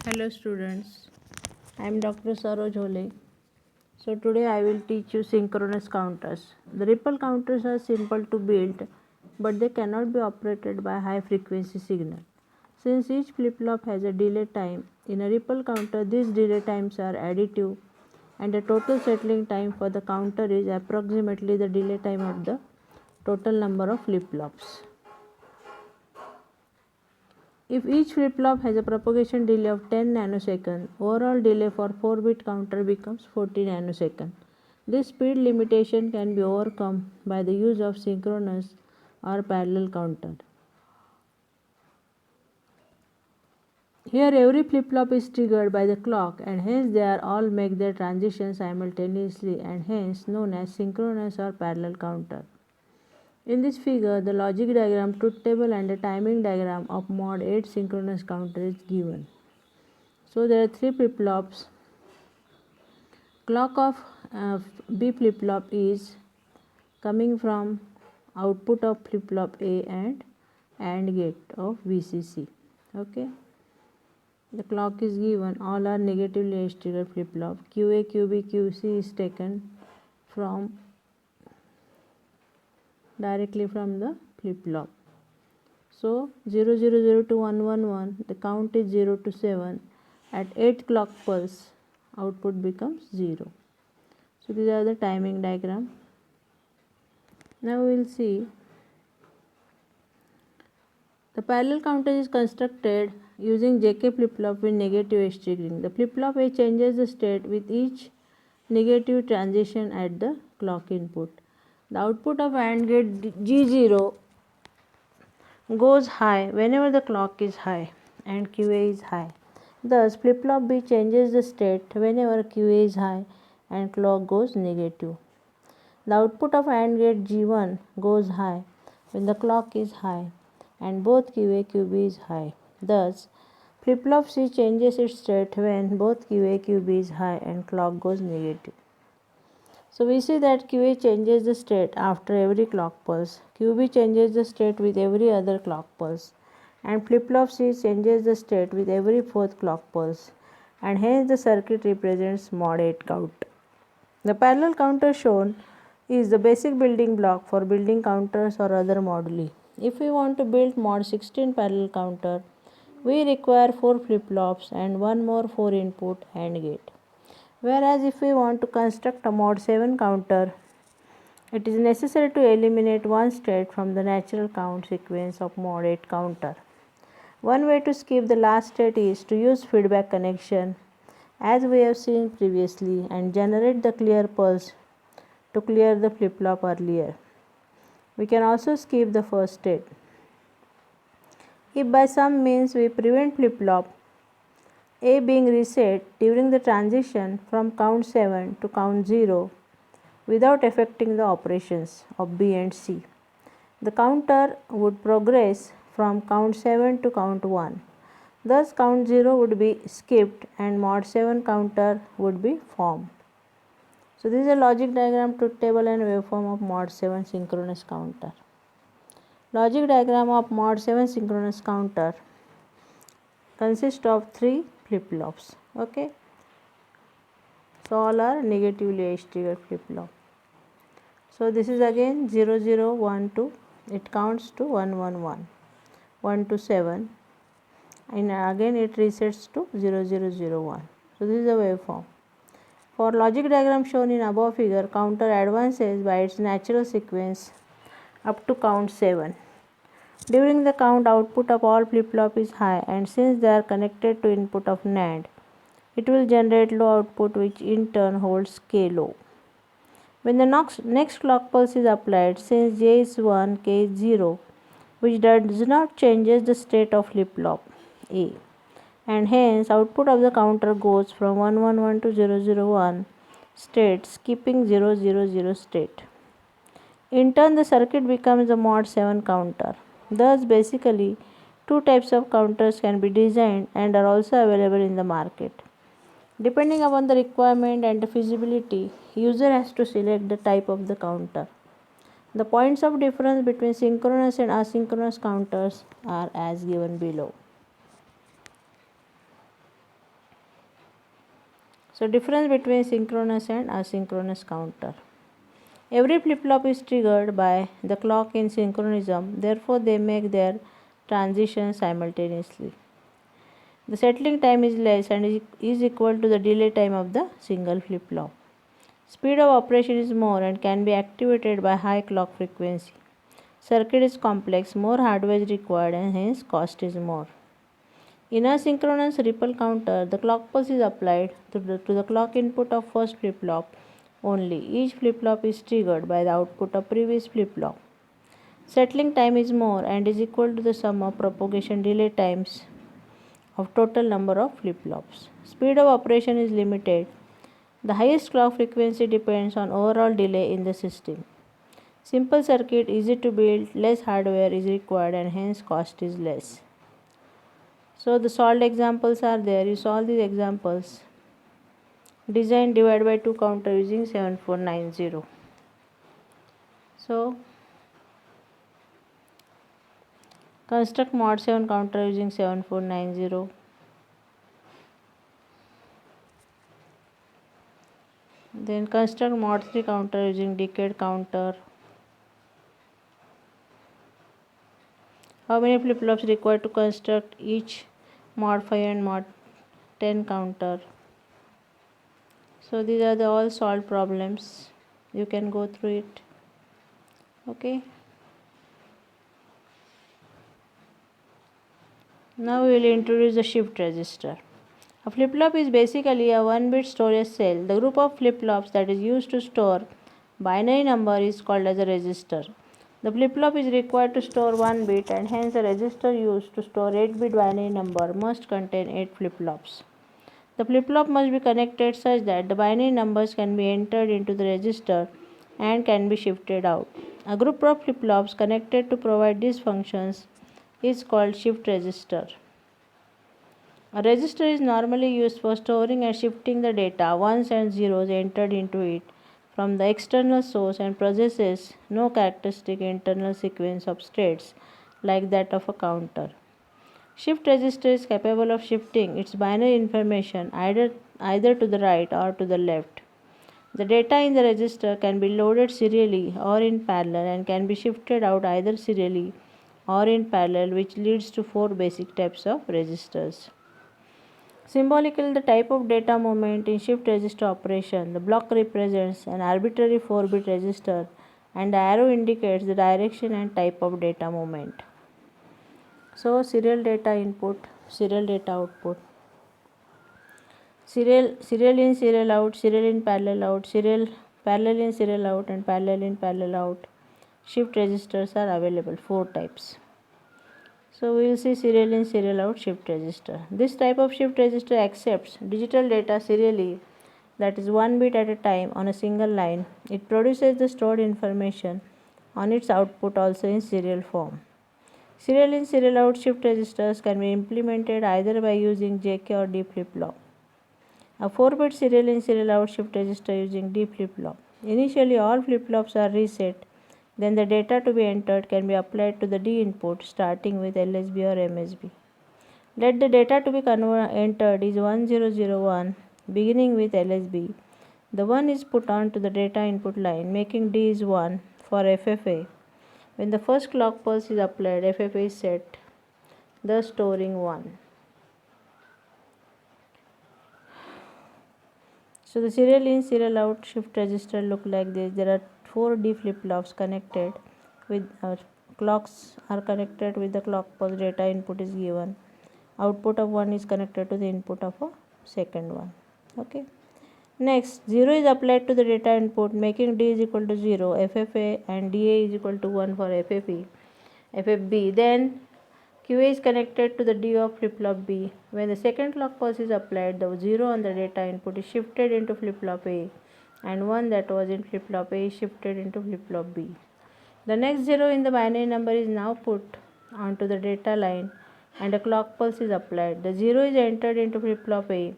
Hello students, I am Dr. Saroj Hole. So today I will teach you synchronous counters. The ripple counters are simple to build, but they cannot be operated by high frequency signal. Since each flip-flop has a delay time, in a ripple counter these delay times are additive and the total settling time for the counter is approximately the delay time of the total number of flip-flops. If each flip-flop has a propagation delay of 10 nanoseconds, overall delay for 4-bit counter becomes 40 nanoseconds. This speed limitation can be overcome by the use of synchronous or parallel counter. Here every flip-flop is triggered by the clock and hence they are all make their transition simultaneously and hence known as synchronous or parallel counter. In this figure, the logic diagram, truth table and the timing diagram of mod 8 synchronous counter is given. So there are three flip-flops. Clock of B flip-flop is coming from output of flip-flop A and AND gate of VCC. Okay. The clock is given. All are negatively edge trigger flip-flop. QA, QB, QC is taken from directly from the flip-flop. So 000 to 111, the count is 0 to 7. At 8 clock pulse, output becomes 0. So these are the timing diagram. Now we will see the parallel counter is constructed using JK flip-flop with negative edge triggering. The flip-flop A changes the state with each negative transition at the clock input. The output of AND gate G0 goes high whenever the clock is high and QA is high. Thus, flip-flop B changes the state whenever QA is high and clock goes negative. The output of AND gate G1 goes high when the clock is high and both QA QB is high. Thus, flip-flop C changes its state when both QA QB is high and clock goes negative. So we see that QA changes the state after every clock pulse, QB changes the state with every other clock pulse, and flip-flop C changes the state with every fourth clock pulse, and hence the circuit represents mod 8 count. The parallel counter shown is the basic building block for building counters or other moduli. If we want to build mod 16 parallel counter, we require 4 flip-flops and one more 4 input AND gate. Whereas if we want to construct a mod 7 counter, it is necessary to eliminate one state from the natural count sequence of mod 8 counter. One way to skip the last state is to use feedback connection as we have seen previously and generate the clear pulse to clear the flip-flop earlier. We can also skip the first state. If by some means we prevent flip-flop A being reset during the transition from count 7 to count 0 without affecting the operations of B and C, the counter would progress from count 7 to count 1. Thus count 0 would be skipped and mod 7 counter would be formed. So this is a logic diagram, truth table and waveform of mod 7 synchronous counter. Logic diagram of mod 7 synchronous counter consists of 3 flip-flops. Okay. So all are negatively edge triggered flip-flop. So this is again 0 0 1 2. It counts to 1 1 1, 1 to 7, and again it resets to 0 0 0 1. So this is a waveform. For logic diagram shown in above figure, counter advances by its natural sequence up to count 7. During the count, output of all flip-flop is high, and since they are connected to input of NAND, it will generate low output, which in turn holds K low. When the next clock pulse is applied, since J is 1, K is 0, which does not changes the state of flip-flop A, and hence output of the counter goes from 111 to 001 state, skipping 000 state. In turn, the circuit becomes a mod 7 counter. Thus, basically, two types of counters can be designed and are also available in the market. Depending upon the requirement and the feasibility, user has to select the type of the counter. The points of difference between synchronous and asynchronous counters are as given below. So difference between synchronous and asynchronous counter. Every flip-flop is triggered by the clock in synchronism, therefore they make their transitions simultaneously. The settling time is less and is equal to the delay time of the single flip-flop. Speed of operation is more and can be activated by high clock frequency. Circuit is complex, more hardware is required and hence cost is more. In asynchronous ripple counter, the clock pulse is applied to the clock input of first flip-flop only. Each flip-flop is triggered by the output of previous flip-flop. Settling time is more and is equal to the sum of propagation delay times of total number of flip-flops. Speed of operation is limited. The highest clock frequency depends on overall delay in the system. Simple circuit, easy to build, less hardware is required and hence cost is less. So the solved examples are there. You solve these examples. Design divide by 2 counter using 7490. So construct mod 7 counter using 7490. Then construct mod 3 counter using decade counter. How many flip-flops required to construct each mod 5 and mod 10 counter? So these are the all solved problems. You can go through it. Okay. Now we will introduce the shift register. A flip-flop is basically a 1-bit storage cell. The group of flip-flops that is used to store binary number is called as a register. The flip-flop is required to store 1 bit and hence a register used to store 8-bit binary number must contain 8 flip-flops. The flip-flop must be connected such that the binary numbers can be entered into the register and can be shifted out. A group of flip-flops connected to provide these functions is called shift register. A register is normally used for storing and shifting the data ones and zeros entered into it from the external source and possesses no characteristic internal sequence of states like that of a counter. Shift register is capable of shifting its binary information either to the right or to the left. The data in the register can be loaded serially or in parallel and can be shifted out either serially or in parallel, which leads to 4 basic types of registers. Symbolically, the type of data movement in shift register operation. The block represents an arbitrary 4-bit register and the arrow indicates the direction and type of data movement. So, serial data input, serial data output, serial in, serial out, serial in, parallel out, serial parallel in, serial out and parallel in, parallel out. Shift registers are available, 4 types. So we will see serial in, serial out shift register. This type of shift register accepts digital data serially, that is 1 bit at a time on a single line. It produces the stored information on its output also in serial form. Serial in, serial out shift registers can be implemented either by using JK or D flip-flop. A 4-bit serial in, serial out shift register using D flip-flop. Initially all flip-flops are reset. Then the data to be entered can be applied to the D input starting with LSB or MSB. Let the data to be entered is 1001 beginning with LSB. The 1 is put on to the data input line making D is 1 for FFA. When the first clock pulse is applied, FFA is set, thus storing 1. So the serial in, serial out shift register look like this. There are 4 D flip-flops connected with clocks are connected with the clock pulse. Data input is given. Output of 1 is connected to the input of a second one. Okay. Next, 0 is applied to the data input making D is equal to 0, FFA and DA is equal to 1 for FFB. Then QA is connected to the D of flip-flop B. When the second clock pulse is applied, the 0 on the data input is shifted into flip-flop A and 1 that was in flip-flop A is shifted into flip-flop B. The next 0 in the binary number is now put onto the data line and a clock pulse is applied. The 0 is entered into flip-flop A.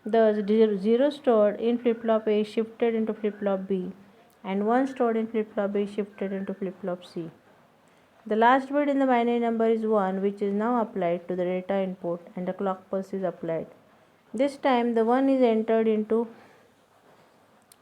The 0 stored in flip-flop A is shifted into flip-flop B and 1 stored in flip-flop B is shifted into flip-flop C. The last bit in the binary number is 1 which is now applied to the data input and the clock pulse is applied. This time the 1 is entered into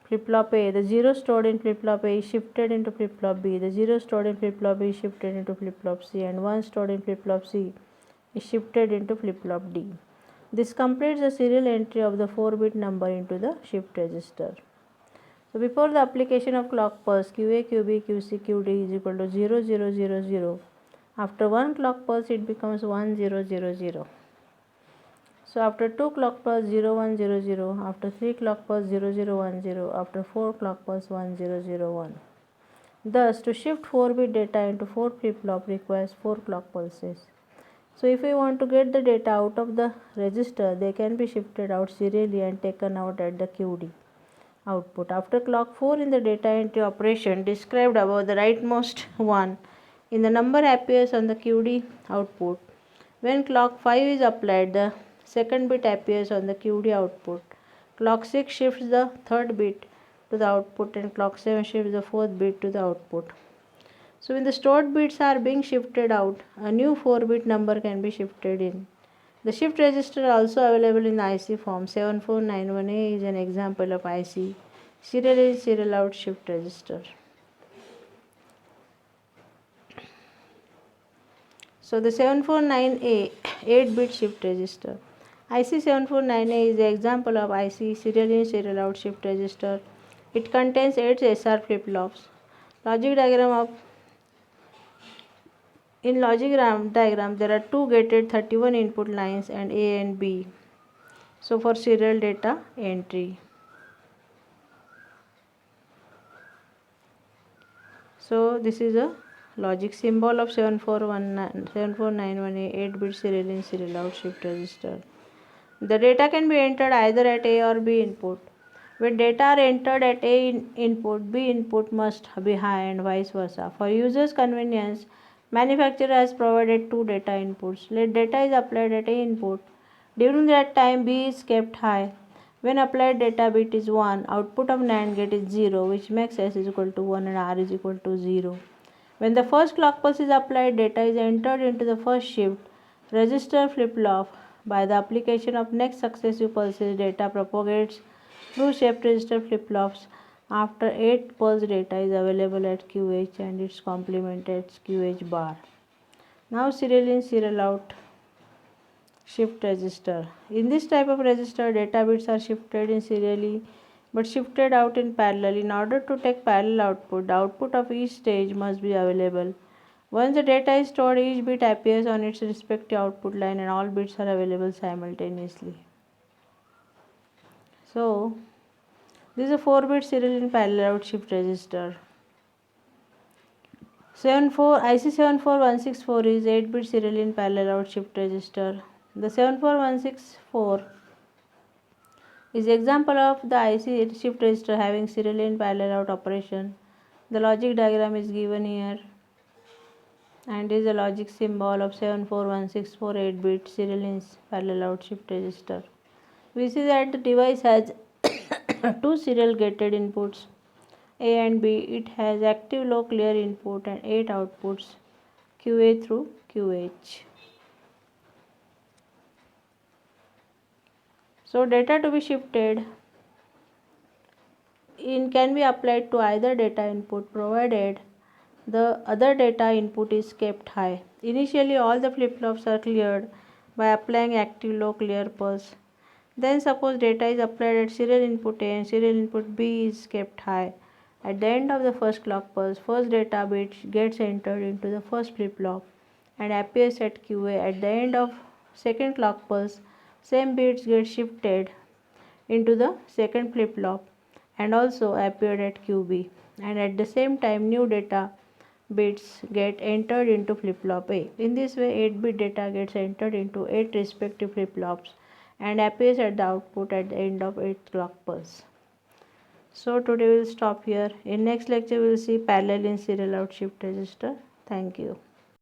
flip-flop A, the 0 stored in flip-flop A is shifted into flip-flop B, the 0 stored in flip-flop B is shifted into flip-flop C, and 1 stored in flip-flop C is shifted into flip-flop D. This completes the serial entry of the 4-bit number into the shift register. So before the application of clock pulse QA, QB, QC, QD is equal to 0, 0, 0, 0. After one clock pulse it becomes 1, 0, 0, 0. So after 2 clock pulse 0, 1, 0, 0, after 3 clock pulse 0, 0, 1, 0, after 4 clock pulse 1, 0, 0, 1. Thus to shift 4-bit data into 4 flip-flop requires 4 clock pulses. So if we want to get the data out of the register, they can be shifted out serially and taken out at the QD output. After clock 4 in the data entry operation described above, the rightmost one in the number appears on the QD output. When clock 5 is applied, the second bit appears on the QD output. Clock 6 shifts the third bit to the output and clock 7 shifts the fourth bit to the output. So when the stored bits are being shifted out, a new 4-bit number can be shifted in. The shift register are also available in IC form. 7491A is an example of IC serial in serial out shift register. So the 749A 8-bit shift register. IC 749A is the example of IC serial in serial out shift register. It contains 8 SR flip-flops. Logic diagram of In logic diagram there are two gated 31 input lines and A and B. So for serial data entry. So this is a logic symbol of 7491A 8-bit serial in serial out shift register. The data can be entered either at A or B input. When data are entered at A input, B input must be high and vice versa. For users' convenience, manufacturer has provided two data inputs. Let data is applied at A input. During that time, B is kept high. When applied data bit is 1, output of NAND gate is 0, which makes S is equal to 1 and R is equal to 0. When the first clock pulse is applied, data is entered into the first shift register flip-flop. By the application of next successive pulses, data propagates through shift register flip-flops. After 8 pulse, data is available at QH and its complement at QH bar. Now serial in serial out shift register. In this type of register, data bits are shifted in serially but shifted out in parallel. In order to take parallel output, the output of each stage must be available. Once the data is stored, each bit appears on its respective output line and all bits are available simultaneously. So this is a 4-bit serial in parallel out shift register. IC 74164 is 8-bit serial in parallel out shift register. The 74164 is example of the IC shift register having serial in parallel out operation. The logic diagram is given here and is a logic symbol of 74164 8-bit serial in parallel out shift register. We see that the device has two serial gated inputs A and B. It has active low clear input and 8 outputs QA through QH. So data to be shifted in can be applied to either data input provided the other data input is kept high. Initially all the flip-flops are cleared by applying active low clear pulse. Then suppose data is applied at serial input A and serial input B is kept high. At the end of the first clock pulse, first data bit gets entered into the first flip-flop and appears at QA. At the end of second clock pulse, same bits get shifted into the second flip-flop and also appeared at QB. And at the same time, new data bits get entered into flip-flop A. In this way, 8-bit data gets entered into 8 respective flip-flops and appears at the output at the end of 8th clock pulse. So today we will stop here. In next lecture we will see parallel in serial out shift register. Thank you.